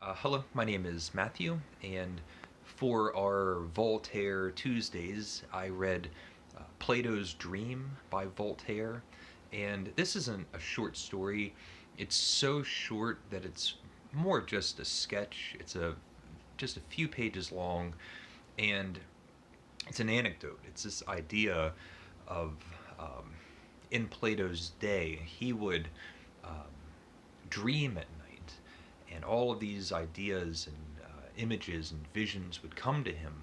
Hello, my name is Matthew, and for our Voltaire Tuesdays, I read Plato's Dream by Voltaire. And this isn't a short story. It's so short that it's more of just a sketch. It's just a few pages long, and it's an anecdote. It's this idea of in Plato's day, he would um, dream at night, and all of these ideas and images and visions would come to him,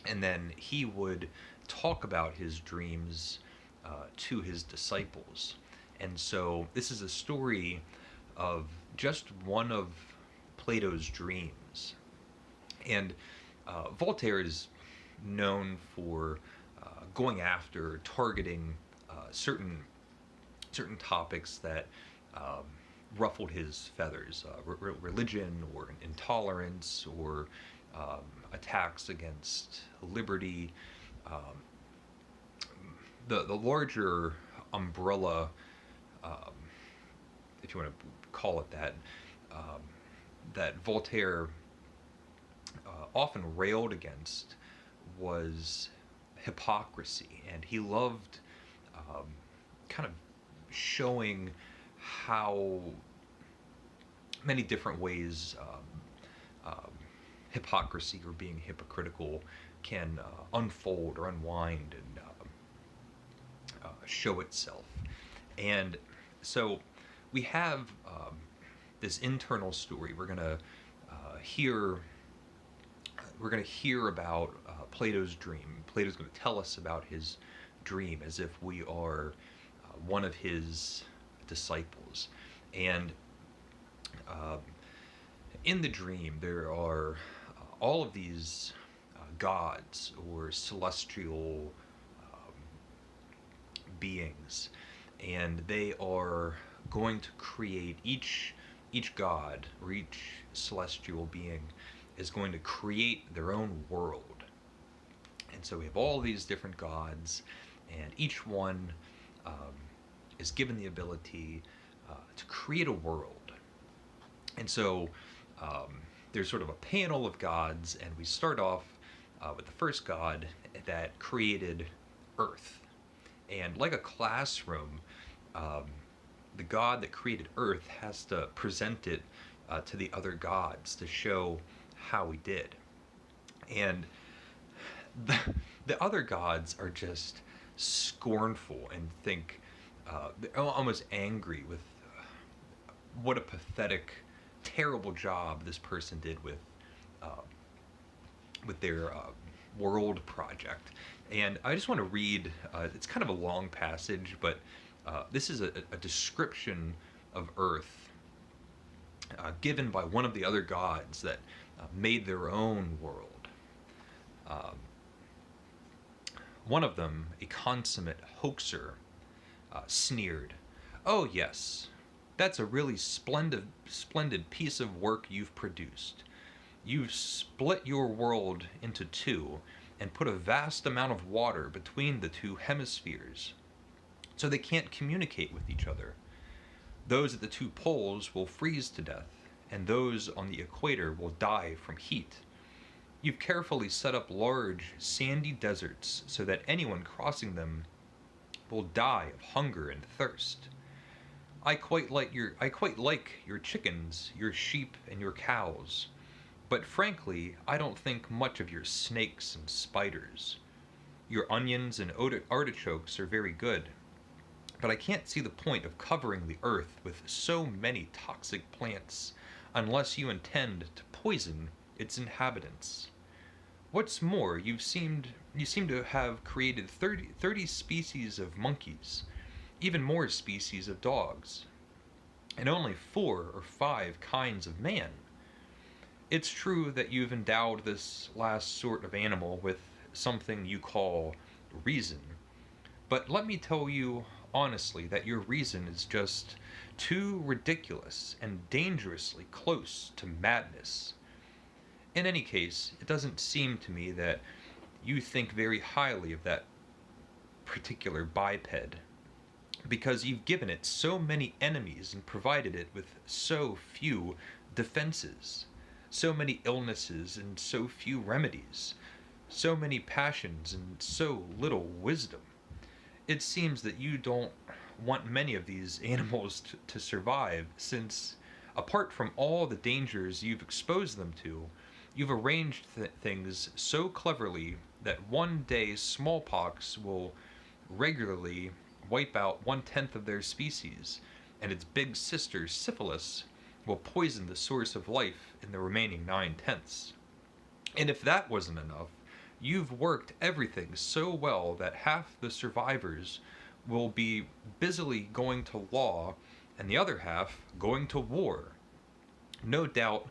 and then he would talk about his dreams to his disciples. And so this is a story of just one of Plato's dreams. And Voltaire is known for going after, targeting certain topics that um, ruffled his feathers, religion or intolerance or attacks against liberty. Um, the larger umbrella, um, if you want to call it that, um, that Voltaire often railed against was hypocrisy, and he loved um, kind of showing how many different ways hypocrisy or being hypocritical can unfold or unwind and show itself. And so we have this internal story. Hear we're going to hear about Plato's dream. Plato's going to tell us about his dream as if we are one of his disciples. And uh, in the dream, there are all of these gods or celestial beings, and they are going to create each god or each celestial being is going to create their own world. And so we have all these different gods, and each one um, is given the ability to create a world. And so there's sort of a panel of gods, and we start off with the first god that created Earth. And like a classroom, um, the god that created Earth has to present it to the other gods to show how he did. And the, the other gods are just scornful and think they're almost angry with what a pathetic, terrible job this person did uh, with their world project. And I just want to read, it's kind of a long passage, but this is a description of Earth given by one of the other gods that made their own world. Um, One of them, a consummate hoaxer, sneered, "Oh yes, that's a really splendid piece of work you've produced. You've split your world into two and put a vast amount of water between the two hemispheres, so they can't communicate with each other. Those at the two poles will freeze to death, and those on the equator will die from heat. You've carefully set up large, sandy deserts so that anyone crossing them will die of hunger and thirst. I quite like your chickens, your sheep, and your cows, but frankly, I don't think much of your snakes and spiders. Your onions and artichokes are very good, but I can't see the point of covering the earth with so many toxic plants unless you intend to poison its inhabitants. What's more, you seem to have created 30 species of monkeys, even more species of dogs, and only 4 or 5 kinds of man. It's true that you've endowed this last sort of animal with something you call reason, but let me tell you honestly that your reason is just too ridiculous and dangerously close to madness. In any case, it doesn't seem to me that you think very highly of that particular biped, because you've given it so many enemies and provided it with so few defenses. So many illnesses and so few remedies. So many passions and so little wisdom. It seems that you don't want many of these animals to survive, since, apart from all the dangers you've exposed them to, you've arranged things so cleverly that one day smallpox will regularly wipe out 1/10 of their species, and its big sister, syphilis, will poison the source of life in the remaining 9/10. And if that wasn't enough, you've worked everything so well that half the survivors will be busily going to law and the other half going to war. No doubt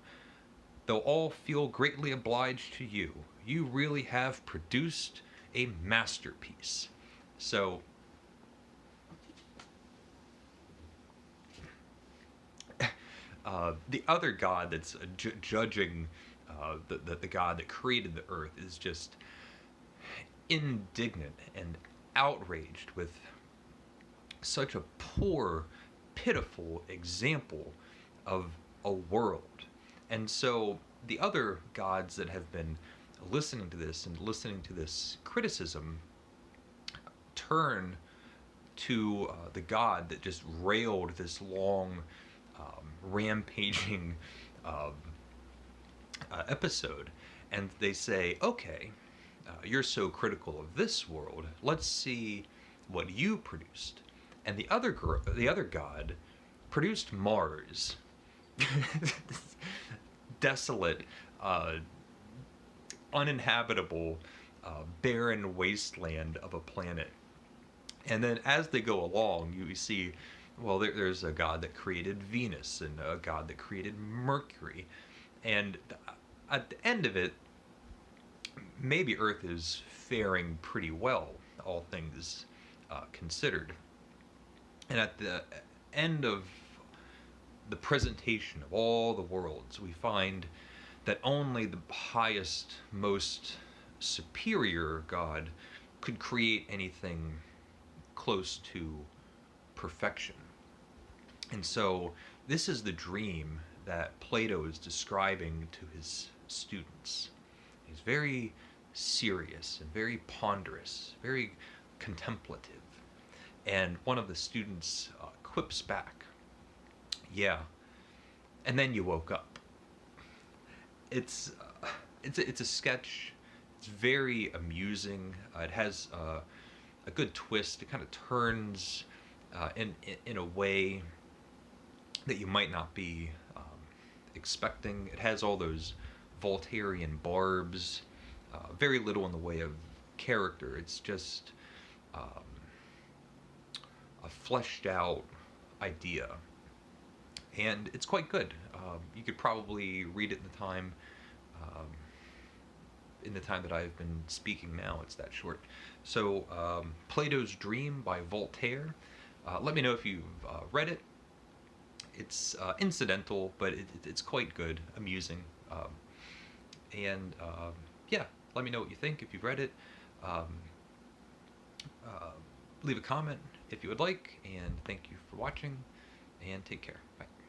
they'll all feel greatly obliged to you. You really have produced a masterpiece. So, the other god that's judging the god that created the earth is just indignant and outraged with such a poor, pitiful example of a world. And so the other gods that have been listening to this and listening to this criticism turn to the god that just railed this long, rampaging um, episode, and they say, okay, you're so critical of this world, let's see what you produced. And the other god produced Mars. Desolate, uh, uninhabitable, barren wasteland of a planet. And then as they go along, you see, well, there's a god that created Venus and a god that created Mercury. And at the end of it, maybe Earth is faring pretty well, all things considered. And at the end of the presentation of all the worlds, we find that only the highest, most superior God could create anything close to perfection. And so, this is the dream that Plato is describing to his students. He's very serious and very ponderous, very contemplative. And one of the students quips back, "Yeah, and then you woke up." It's it's a sketch. It's very amusing. It has a good twist. It kind of turns in a way that you might not be expecting. It has all those Voltairean barbs. Very little in the way of character. It's just a fleshed out idea, and it's quite good. You could probably read it um, in the time that I've been speaking now. It's that short. So, Plato's Dream by Voltaire. Let me know if you've read it. It's incidental, but it's quite good, amusing, and yeah. Let me know what you think if you've read it. Um, uh, Leave a comment if you would like, and thank you for watching, and take care. Bye.